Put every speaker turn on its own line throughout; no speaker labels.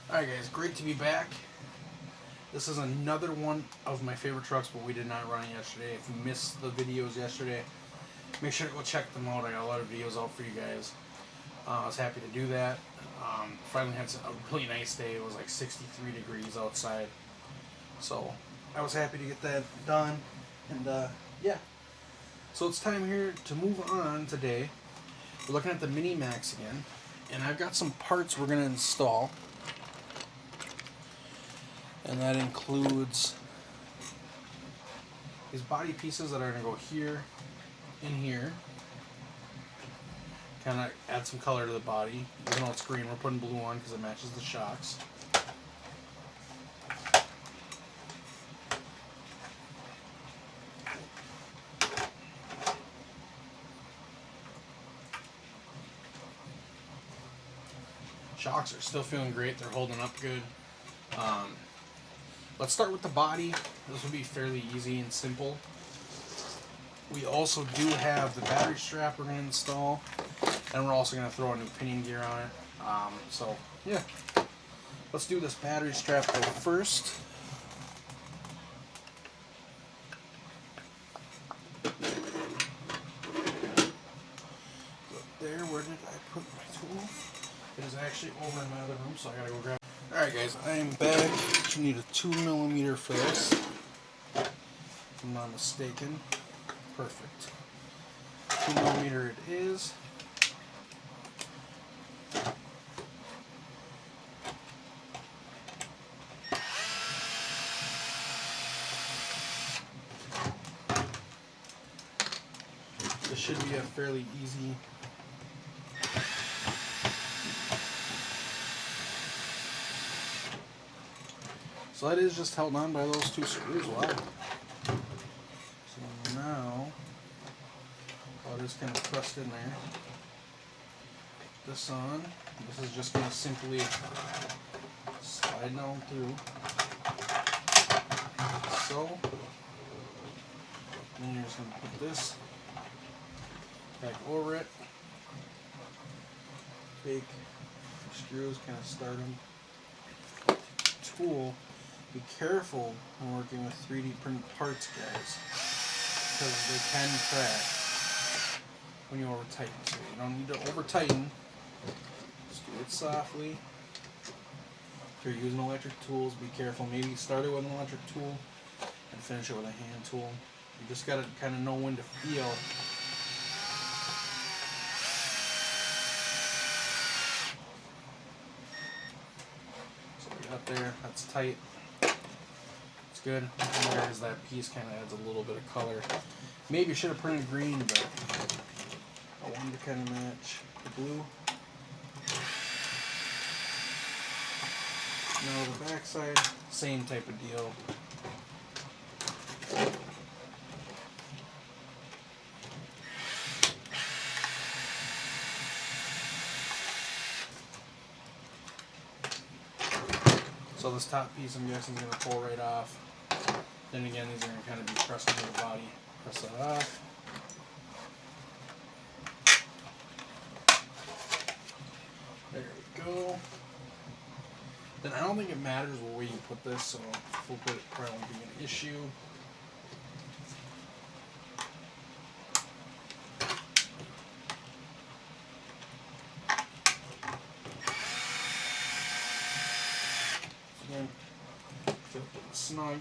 Alright guys, great to be back. This is another one of my favorite trucks, but we did not run it yesterday. If you missed the videos yesterday, make sure to go check them out. I got a lot of videos out for you guys. I was happy to do that. Finally had a really nice day. It was like 63 degrees outside. So I was happy to get that done. And yeah. So it's time here to move on today. We're looking at the Mini Maxx again. And I've got some parts we're going to install. And that includes these body pieces that are going to go here, in here. Kind of add some color to the body. Even though it's green, we're putting blue on because it matches the shocks. Shocks are still feeling great. They're holding up good. Let's start with the body. This will be fairly easy and simple. We also do have the battery strap we're going to install, and we're also going to throw a new pinion gear on it. So yeah, let's do this battery strap though first. There, where did I put my tool? It is actually over in my other room, so I gotta go grab it. Alright guys, I am back. You need a 2mm for this, if I'm not mistaken. Perfect. 2mm it is. This should be a fairly easy So that is just held on by those two screws. Wow. So now, I'll just kind of pressed in there. Put this on. This is just going to simply slide down through. So, then you're just going to put this back over it. Take the screws, kind of start them. Tool. Be careful when working with 3D printed parts, guys, because they can crack when you over tighten. So you don't need to over tighten. Just do it softly. If you're using electric tools, be careful. Maybe start it with an electric tool and finish it with a hand tool. You just gotta kind of know when to feel. So we got there. That's tight. Good. And there's that piece, kind of adds a little bit of color. Maybe should have printed green, but I wanted to kind of match the blue. Now the back side, same type of deal. So this top piece, I'm guessing, is going to pull right off. Then again, these are going to kind of be pressed into the body. Press that off. There we go. Then I don't think it matters where you put this, so full put it probably won't be an issue. Again, feel it snug.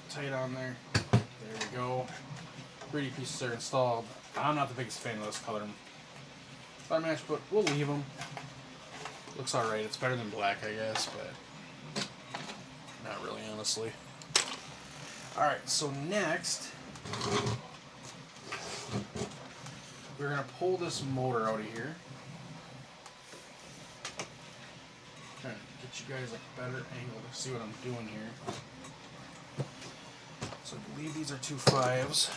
Tight on there. There we go. 3D pieces are installed. I'm not the biggest fan of this color match, but we'll leave them. Looks alright. It's better than black, I guess, but not really, honestly. Alright, so next, we're going to pull this motor out of here. Trying to get you guys a better angle to see what I'm doing here. So I believe these are 2 5s.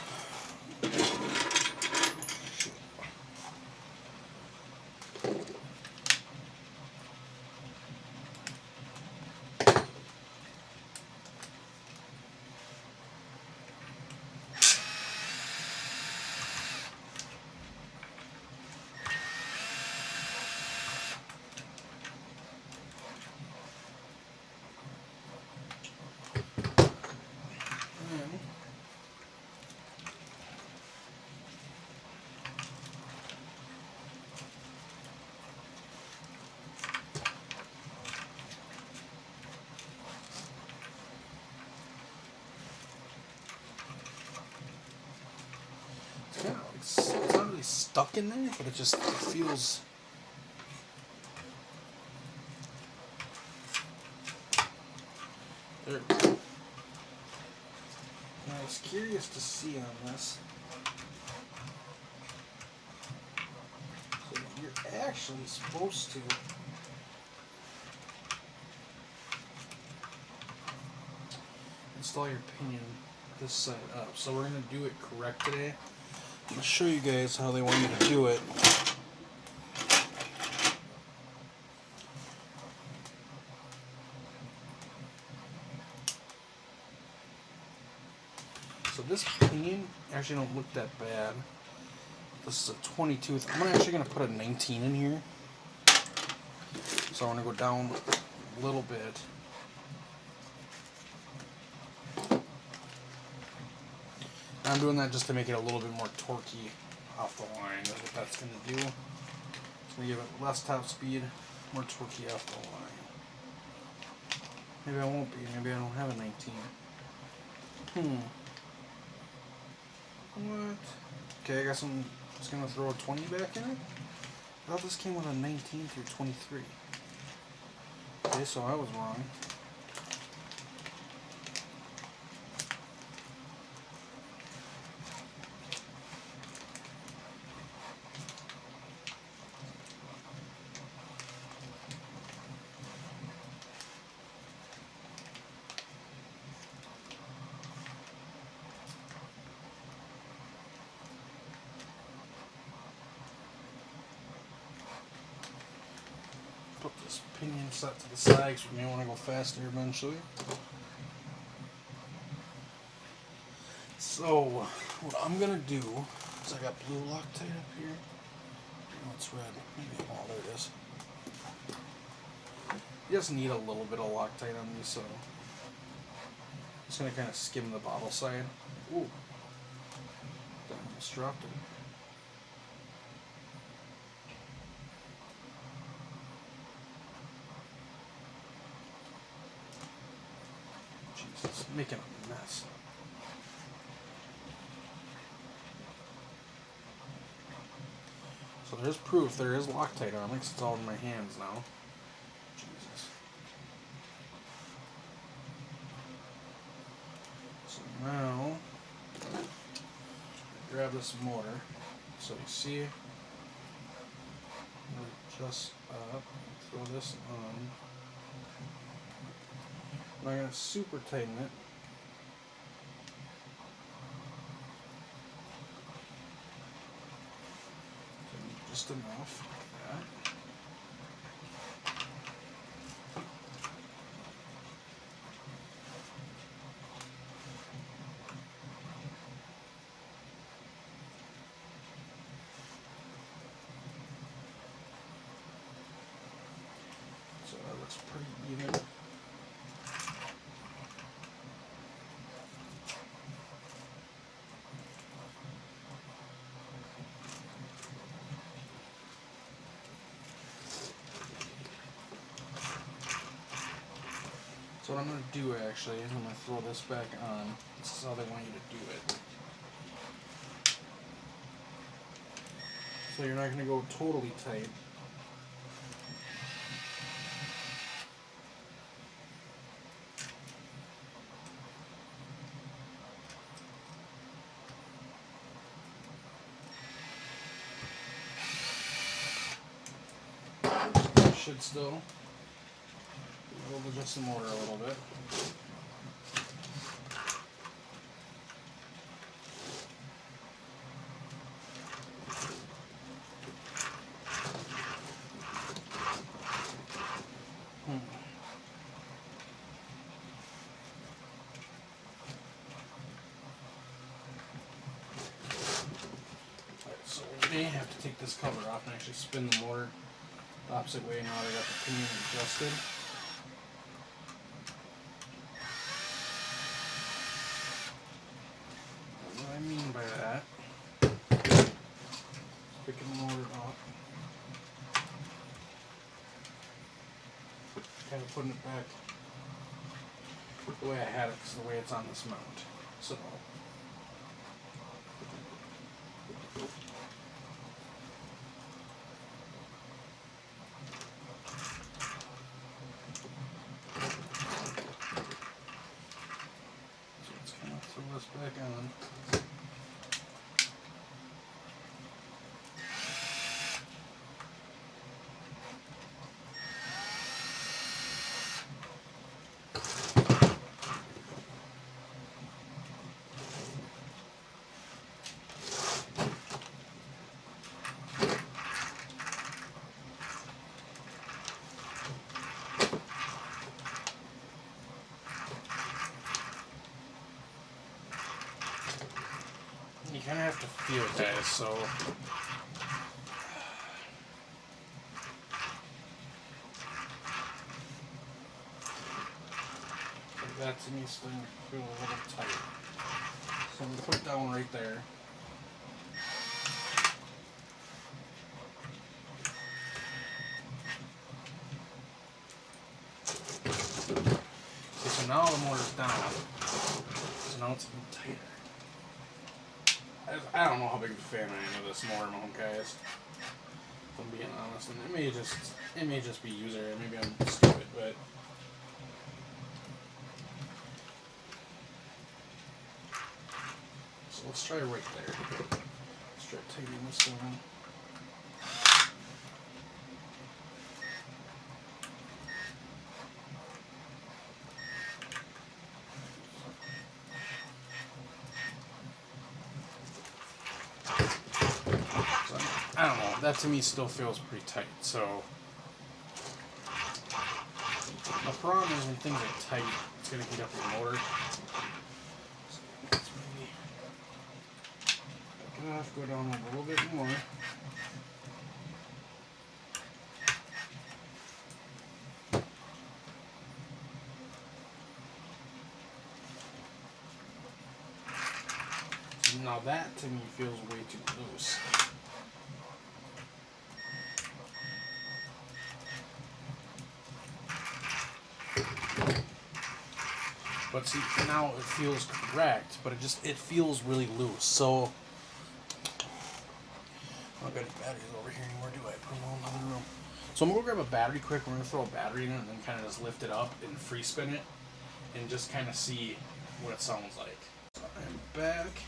stuck in there, but it feels. There we go. Now I was curious to see on this. So you're actually supposed to install your pinion this side up. So we're going to do it correct today. I'm going to show you guys how they want you to do it. So this pinion actually don't look that bad. This is a 20 tooth. I'm actually going to put a 19 in here. So I'm going to go down a little bit. I'm doing that just to make it a little bit more torquey off the line. That's what that's going to do. It's going to give it less top speed, more torquey off the line. Maybe I won't be. Maybe I don't have a 19. What? Okay, I guess I'm just going to throw a 20 back in it. I thought this came with a 19 through 23. Okay, so I was wrong. Put this pinion set to the side because we may want to go faster eventually. So what I'm gonna do is I got blue Loctite up here. Oh, it's red. Maybe, oh, there it is. You just need a little bit of Loctite on these, so I'm just gonna kind of skim the bottle side. Ooh, that almost dropped it. Jesus, making a mess. So there's proof there is Loctite on it because it's all in my hands now. Jesus. So now, grab this motor. So you see, just up, throw this on. I'm not going to super tighten it. Just enough like that. So that looks pretty even. So what I'm going to do actually is I'm going to throw this back on. This is how they want you to do it. So you're not going to go totally tight. Should still. We'll adjust the motor a little bit. Alright, so we may have to take this cover off and actually spin the motor the opposite way now that I got the pinion adjusted. What I mean by that, picking the motor up, kind of putting it back the way I had it, because the way it's on this mount. So guys, so that to me still feel a little tight. So I'm going to put it down right there. Okay, so now the motor's down. So now it's even tighter. I don't know how big of a fan I am of this motor mount, guys. If I'm being honest, and it may just be user error. Maybe I'm stupid, but so let's try right there. Let's try tightening this down. I don't know, that to me still feels pretty tight, so the problem is when things are tight, it's going to heat up your motor. So let's maybe back it off, go down a little bit more. Now that to me feels way too loose. But see, now it feels correct, but it feels really loose. So I don't got any batteries over here anymore, do I? Put them all in another room. So I'm gonna go grab a battery quick. We're gonna throw a battery in it and then kind of just lift it up and free spin it and just kind of see what it sounds like. So I'm back.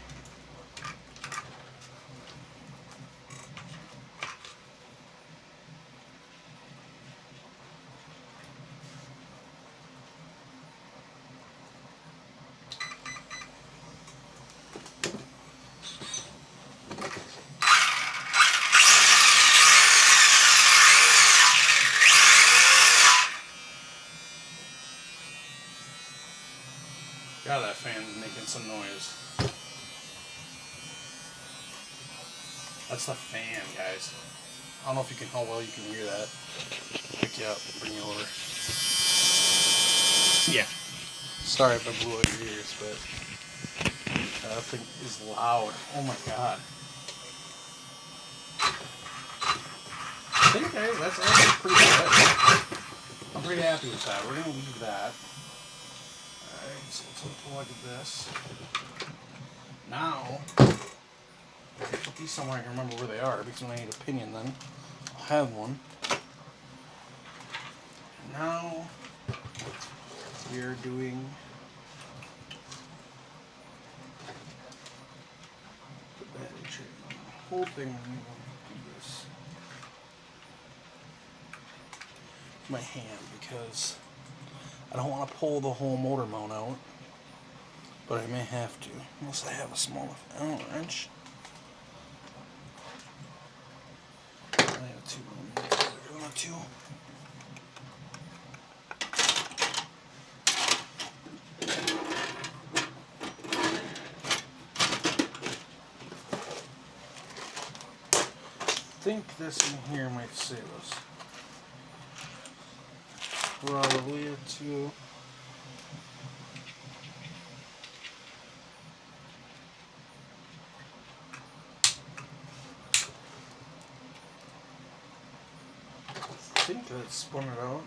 God, that fan's making some noise. That's the fan, guys. I don't know if you can, how well you can hear that. Pick you up, bring you over. Yeah. Sorry if I blew out your ears, but that thing is loud. Oh my god. I think that's actually pretty good. I'm pretty happy with that. We're gonna leave that. Alright, so let's unplug this. Now, put these somewhere I can remember where they are, because when I need a pinion then, I'll have one. Now, we are doing the battery tray. The whole thing, I'm going to do this with my hand, because I don't want to pull the whole motor mount out, but I may have to, unless I have a small Allen wrench. I have two. One or two. I think this in here might save us. Probably a two. I think that spun it out.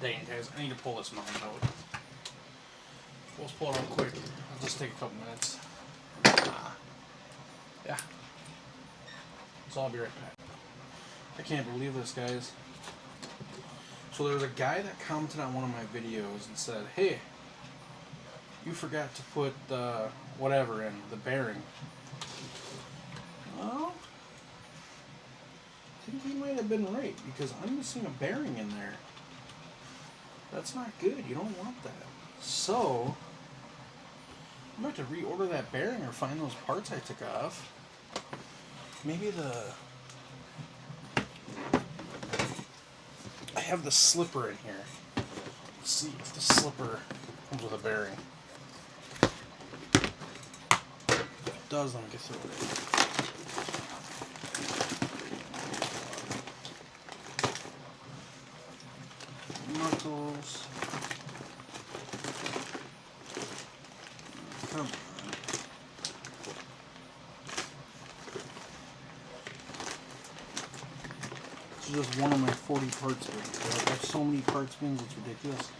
Dang it, guys, I need to pull this mount out. Let's pull it out quick. It'll just take a couple minutes. Yeah. So I'll be right back. I can't believe this, guys. So there was a guy that commented on one of my videos and said, hey, you forgot to put the whatever in, the bearing. Well, I think he might have been right, because I'm missing a bearing in there. That's not good. You don't want that. So I'm going to have to reorder that bearing or find those parts I took off. Maybe I have the slipper in here. Let's see if the slipper comes with a bearing. If it does, let me get through it. Knuckles. Come on. This is just one of my 40 parts bins. I have so many parts bins, it's ridiculous.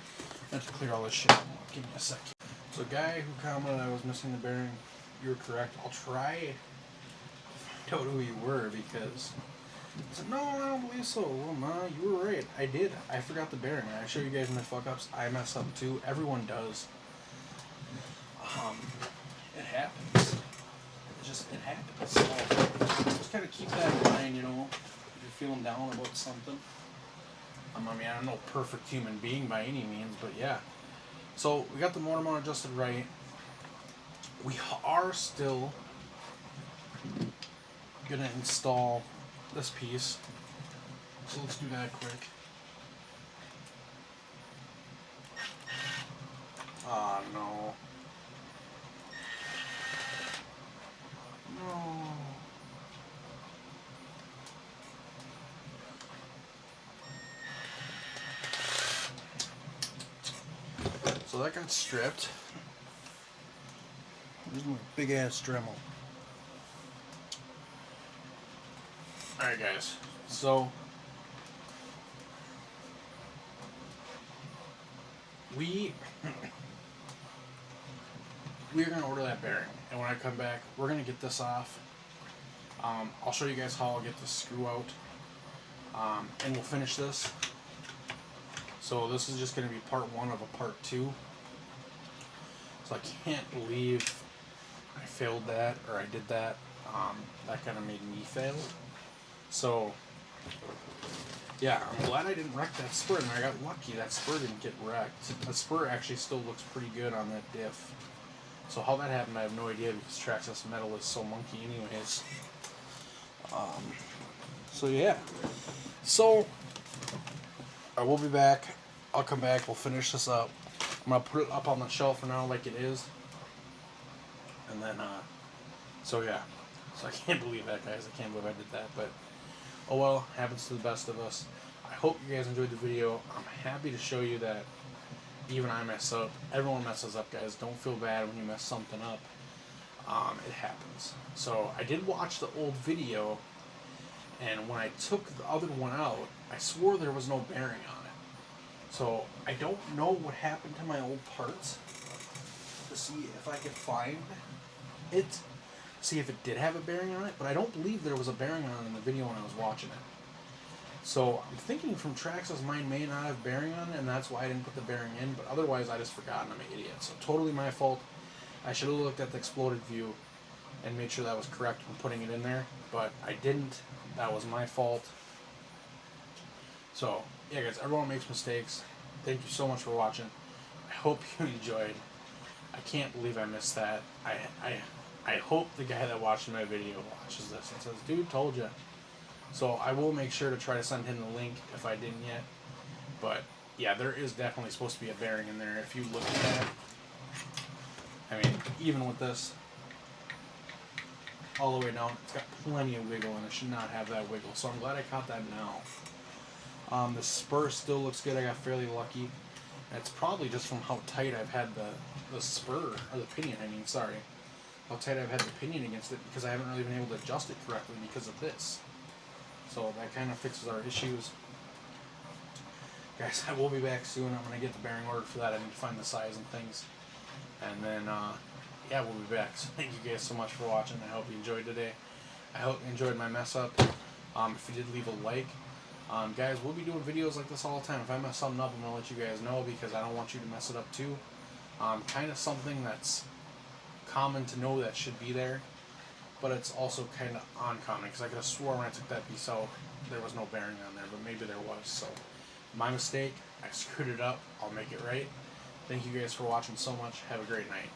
I have to clear all this shit. Give me a sec. So, guy who commented I was missing the bearing, you're correct. I'll try to find out who you were because I said, no, I don't believe so. Well, nah, you were right. I did. I forgot the bearing. I show you guys my fuck ups. I mess up too. Everyone does. It happens. It happens. So, just kind of keep that in mind, you know, if you're feeling down about something. I mean, I'm no perfect human being by any means, but yeah. So, we got the motor mount adjusted right. We are still going to install this piece. So, let's do that quick. Ah, no. No. So that got stripped. There's my big ass Dremel. Alright guys, so we're gonna order that bearing, and when I come back we're gonna get this off. I'll show you guys how I'll get the screw out, and we'll finish this. So this is just going to be part 1 of a part 2. So I can't believe I failed that, or I did that. That kind of made me fail. So yeah, I'm glad I didn't wreck that spur, and I got lucky. That spur didn't get wrecked. The spur actually still looks pretty good on that diff. So how that happened, I have no idea, because Traxxas metal is so monkey anyways. So yeah. So I will be back. I'll come back. We'll finish this up. I'm going to put it up on the shelf for now like it is. And then, so yeah. So I can't believe that, guys. I can't believe I did that. But, oh well. Happens to the best of us. I hope you guys enjoyed the video. I'm happy to show you that even I mess up. Everyone messes up, guys. Don't feel bad when you mess something up. It happens. So I did watch the old video, and when I took the other one out, I swore there was no bearing on it. So I don't know what happened to my old parts, to see if I could find it, see if it did have a bearing on it, but I don't believe there was a bearing on it in the video when I was watching it. So I'm thinking from Traxxas mine may not have bearing on it, and that's why I didn't put the bearing in, but otherwise I just forgot and I'm an idiot. So totally my fault. I should have looked at the exploded view and made sure that was correct when putting it in there, but I didn't. That was my fault. So yeah guys, everyone makes mistakes. Thank you so much for watching. I hope you enjoyed. I can't believe I missed that. I hope the guy that watched my video watches this and says, dude, told ya. So I will make sure to try to send him the link if I didn't yet. But yeah, there is definitely supposed to be a bearing in there. If you look at that, I mean, even with this all the way down, it's got plenty of wiggle, and it should not have that wiggle. So I'm glad I caught that now. The spur still looks good. I got fairly lucky. And it's probably just from how tight I've had the spur, or the pinion, I mean, sorry. How tight I've had the pinion against it, because I haven't really been able to adjust it correctly because of this. So that kind of fixes our issues. Guys, I will be back soon. I'm going to get the bearing ordered for that. I need to find the size and things. And then, yeah, we'll be back. So thank you guys so much for watching. I hope you enjoyed today. I hope you enjoyed my mess up. If you did, leave a like. Guys, we'll be doing videos like this all the time. If I mess something up, I'm going to let you guys know, because I don't want you to mess it up too. Kind of something that's common to know that should be there, but it's also kind of uncommon, because I could have swore when I took that piece out there was no bearing on there, but maybe there was. So my mistake. I screwed it up. I'll make it right. Thank you guys for watching so much. Have a great night.